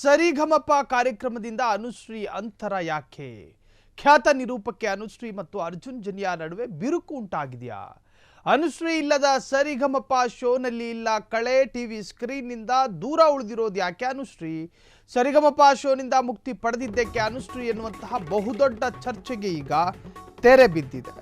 ಸರಿಗಮಪ ಕಾರ್ಯಕ್ರಮದಿಂದ ಅನುಶ್ರೀ ಅಂತರ ಯಾಕೆ? ಖ್ಯಾತ ನಿರೂಪಕಿ ಅನುಶ್ರೀ ಮತ್ತು ಅರ್ಜುನ್ ಜನ್ಯಾ ನಡುವೆ ಬಿರುಕು ಉಂಟಾಗಿದೆಯಾ? ಅನುಶ್ರೀ ಇಲ್ಲದ ಸರಿಗಮಪ ಶೋನಲ್ಲಿ ಇಲ್ಲ ಕಳೆ, ಟಿವಿ ಸ್ಕ್ರೀನ್ನಿಂದ ದೂರ ಉಳಿದಿರೋದು ಯಾಕೆ ಅನುಶ್ರೀ? ಸರಿಗಮಪ ಶೋನಿಂದ ಮುಕ್ತಿ ಪಡೆದಿದ್ದಕ್ಕೆ ಅನುಶ್ರೀ ಎನ್ನುವಂತಹ ಬಹುದೊಡ್ಡ ಚರ್ಚೆಗೆ ಈಗ ತೆರೆ ಬಿದ್ದಿದೆ.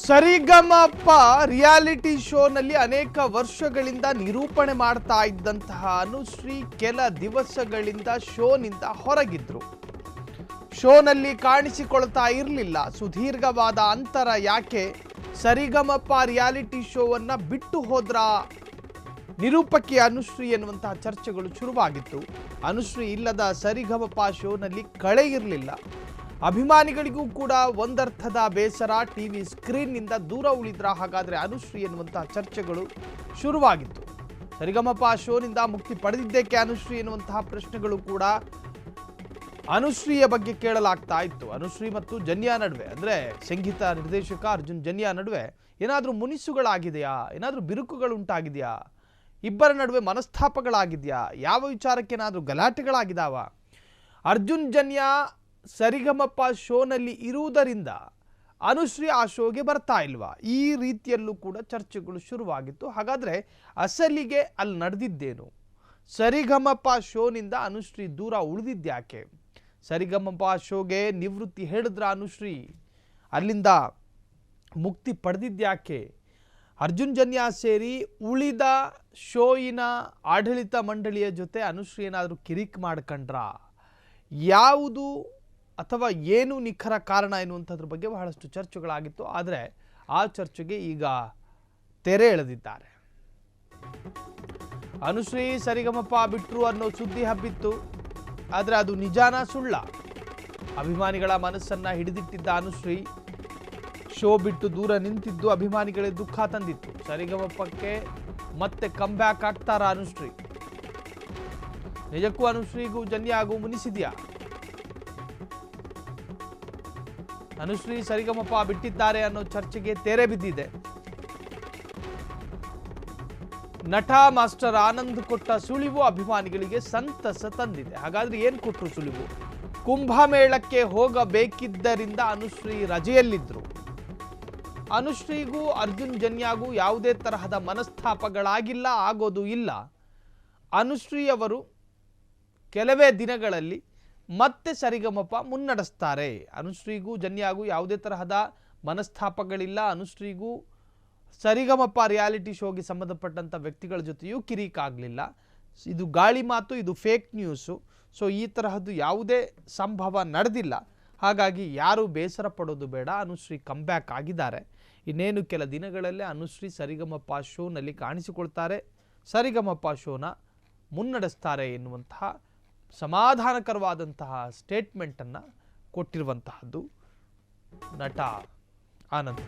ಸರಿಗಮಪ ರಿಯಾಲಿಟಿ ಶೋನಲ್ಲಿ ಅನೇಕ ವರ್ಷಗಳಿಂದ ನಿರೂಪಣೆ ಮಾಡ್ತಾ ಇದ್ದಂತಹ ಅನುಶ್ರೀ ಕೆಲ ದಿವಸಗಳಿಂದ ಶೋನಿಂದ ಹೊರಗಿದ್ರು. ಶೋನಲ್ಲಿ ಕಾಣಿಸಿಕೊಳ್ತಾ ಇರಲಿಲ್ಲ. ಸುದೀರ್ಘವಾದ ಅಂತರ ಯಾಕೆ? ಸರಿಗಮಪ ರಿಯಾಲಿಟಿ ಶೋವನ್ನ ಬಿಟ್ಟು ಹೋದ್ರ ನಿರೂಪಕಿ ಅನುಶ್ರೀ ಎನ್ನುವಂತಹ ಚರ್ಚೆಗಳು ಶುರುವಾಗಿತ್ತು. ಅನುಶ್ರೀ ಇಲ್ಲದ ಸರಿಗಮಪ ಶೋನಲ್ಲಿ ಕಳೆ ಇರಲಿಲ್ಲ. ಅಭಿಮಾನಿಗಳಿಗೂ ಕೂಡ ಒಂದರ್ಥದ ಬೇಸರ. ಟಿವಿ ಸ್ಕ್ರೀನ್ನಿಂದ ದೂರ ಉಳಿದ್ರ ಹಾಗಾದ್ರೆ ಅನುಶ್ರೀ ಎನ್ನುವಂತಹ ಚರ್ಚೆಗಳು ಶುರುವಾಗಿತ್ತು. ಸರಿಗಮಪ ಶೋನಿಂದ ಮುಕ್ತಿ ಪಡೆದಿದ್ದಕ್ಕೆ ಅನುಶ್ರೀ ಎನ್ನುವಂತಹ ಪ್ರಶ್ನೆಗಳು ಕೂಡ ಅನುಶ್ರೀಯ ಬಗ್ಗೆ ಕೇಳಲಾಗ್ತಾ ಇತ್ತು. ಅನುಶ್ರೀ ಮತ್ತು ಜನ್ಯಾ ನಡುವೆ, ಅಂದ್ರೆ ಸಂಗೀತ ನಿರ್ದೇಶಕ ಅರ್ಜುನ್ ಜನ್ಯಾ ನಡುವೆ ಏನಾದರೂ ಮುನಿಸುಗಳಾಗಿದೆಯಾ? ಏನಾದರೂ ಬಿರುಕುಗಳುಂಟಾಗಿದೆಯಾ? ಇಬ್ಬರ ನಡುವೆ ಮನಸ್ತಾಪಗಳಾಗಿದೆಯಾ? ಯಾವ ವಿಚಾರಕ್ಕೇನಾದರೂ ಗಲಾಟೆಗಳಾಗಿದಾವ? ಅರ್ಜುನ್ ಜನ್ಯಾ ಸರಿಗಮಪ ಶೋನಲ್ಲಿ ಇರುವುದರಿಂದ ಅನುಶ್ರೀ ಆ ಶೋಗೆ ಬರ್ತಾ ಇಲ್ವಾ? ಈ ರೀತಿಯಲ್ಲೂ ಕೂಡ ಚರ್ಚೆಗಳು ಶುರುವಾಗಿತ್ತು. ಹಾಗಾದರೆ ಅಸಲಿಗೆ ಅಲ್ಲಿ ನಡೆದಿದ್ದೇನು? ಸರಿಗಮಪ ಶೋನಿಂದ ಅನುಶ್ರೀ ದೂರ ಉಳಿದಿದ್ಯಾಕೆ? ಸರಿಗಮಪ ಶೋಗೆ ನಿವೃತ್ತಿ ಹೇಳಿದ್ರ ಅನುಶ್ರೀ? ಅಲ್ಲಿಂದ ಮುಕ್ತಿ ಪಡೆದಿದ್ಯಾಕೆ? ಅರ್ಜುನ್ ಜನ್ಯಾ ಸೇರಿ ಉಳಿದ ಶೋಯಿನ ಆಡಳಿತ ಮಂಡಳಿಯ ಜೊತೆ ಅನುಶ್ರೀ ಏನಾದರೂ ಕಿರಿಕ್ ಮಾಡ್ಕೊಂಡ್ರ? ಯಾವುದು ಅಥವಾ ಏನು ನಿಖರ ಕಾರಣ ಎನ್ನುವಂಥದ್ರ ಬಗ್ಗೆ ಬಹಳಷ್ಟು ಚರ್ಚೆಗಳಾಗಿತ್ತು. ಆದರೆ ಆ ಚರ್ಚೆಗೆ ಈಗ ತೆರೆ ಎಳೆದಿದ್ದಾರೆ. ಅನುಶ್ರೀ ಸರಿಗಮಪ ಬಿಟ್ರು ಅನ್ನೋ ಸುದ್ದಿ ಹಬ್ಬಿತ್ತು. ಆದರೆ ಅದು ನಿಜಾನ ಸುಳ್ಳ? ಅಭಿಮಾನಿಗಳ ಮನಸ್ಸನ್ನ ಹಿಡಿದಿಟ್ಟಿದ್ದ ಅನುಶ್ರೀ ಶೋ ಬಿಟ್ಟು ದೂರ ನಿಂತಿದ್ದು ಅಭಿಮಾನಿಗಳಿಗೆ ದುಃಖ ತಂದಿತ್ತು. ಸರಿಗಮಪಕ್ಕೆ ಮತ್ತೆ ಕಮ್ಬ್ಯಾಕ್ ಆಗ್ತಾರ ಅನುಶ್ರೀ? ನಿಜಕ್ಕೂ ಅನುಶ್ರೀಗೂ ಜನ್ಯಾಗೂ ಮುನಿಸಿದ್ಯಾ? ಅನುಶ್ರೀ ಸರಿಗಮಪ ಬಿಟ್ಟಿದ್ದಾರೆ ಅನ್ನೋ ಚರ್ಚೆಗೆ ತೆರೆ ಬಿದ್ದಿದೆ. ನಟ ಮಾಸ್ಟರ್ ಆನಂದ್ ಕೊಟ್ಟ ಸುಳಿವು ಅಭಿಮಾನಿಗಳಿಗೆ ಸಂತಸ ತಂದಿದೆ. ಹಾಗಾದ್ರೆ ಏನ್ ಕೊಟ್ಟರು ಸುಳಿವು? ಕುಂಭಮೇಳಕ್ಕೆ ಹೋಗಬೇಕಿದ್ದರಿಂದ ಅನುಶ್ರೀ ರಜೆಯಲ್ಲಿದ್ರು. ಅನುಶ್ರೀಗೂ ಅರ್ಜುನ್ ಜನ್ಯಾಗೂ ಯಾವುದೇ ತರಹದ ಮನಸ್ತಾಪಗಳಾಗಿಲ್ಲ, ಆಗೋದು ಇಲ್ಲ. ಅನುಶ್ರೀ ಅವರು ಕೆಲವೇ ದಿನಗಳಲ್ಲಿ ಮತ್ತೆ ಸರಿಗಮಪ ಮುನ್ನಡೆಸ್ತಾರೆ. ಅನುಶ್ರೀಗೂ ಜನ್ಯಾಗೂ ಯಾವುದೇ ತರಹದ ಮನಸ್ತಾಪಗಳಿಲ್ಲ. ಅನುಶ್ರೀಗೂ ಸರಿಗಮಪ ರಿಯಾಲಿಟಿ ಶೋಗೆ ಸಂಬಂಧಪಟ್ಟಂಥ ವ್ಯಕ್ತಿಗಳ ಜೊತೆಯೂ ಕಿರಿಕಾಗಲಿಲ್ಲ. ಇದು ಗಾಳಿ ಮಾತು, ಇದು ಫೇಕ್ ನ್ಯೂಸು. ಸೊ ಈ ತರಹದ್ದು ಯಾವುದೇ ಸಂಭವ ನಡೆದಿಲ್ಲ. ಹಾಗಾಗಿ ಯಾರೂ ಬೇಸರ ಪಡೋದು ಬೇಡ. ಅನುಶ್ರೀ ಕಮ್ಬ್ಯಾಕ್ ಆಗಿದ್ದಾರೆ. ಇನ್ನೇನು ಕೆಲ ದಿನಗಳಲ್ಲೇ ಅನುಶ್ರೀ ಸರಿಗಮಪ ಶೋನಲ್ಲಿ ಕಾಣಿಸಿಕೊಳ್ತಾರೆ. ಸರಿಗಮಪ ಶೋನ ಮುನ್ನಡೆಸ್ತಾರೆ ಎನ್ನುವಂತಹ ಸಮಾಧಾನಕರವಾದಂತಹ ಸ್ಟೇಟ್ಮೆಂಟನ್ನು ಕೊಟ್ಟಿರುವಂತಹದ್ದು ನಟ ಆನಂದ್.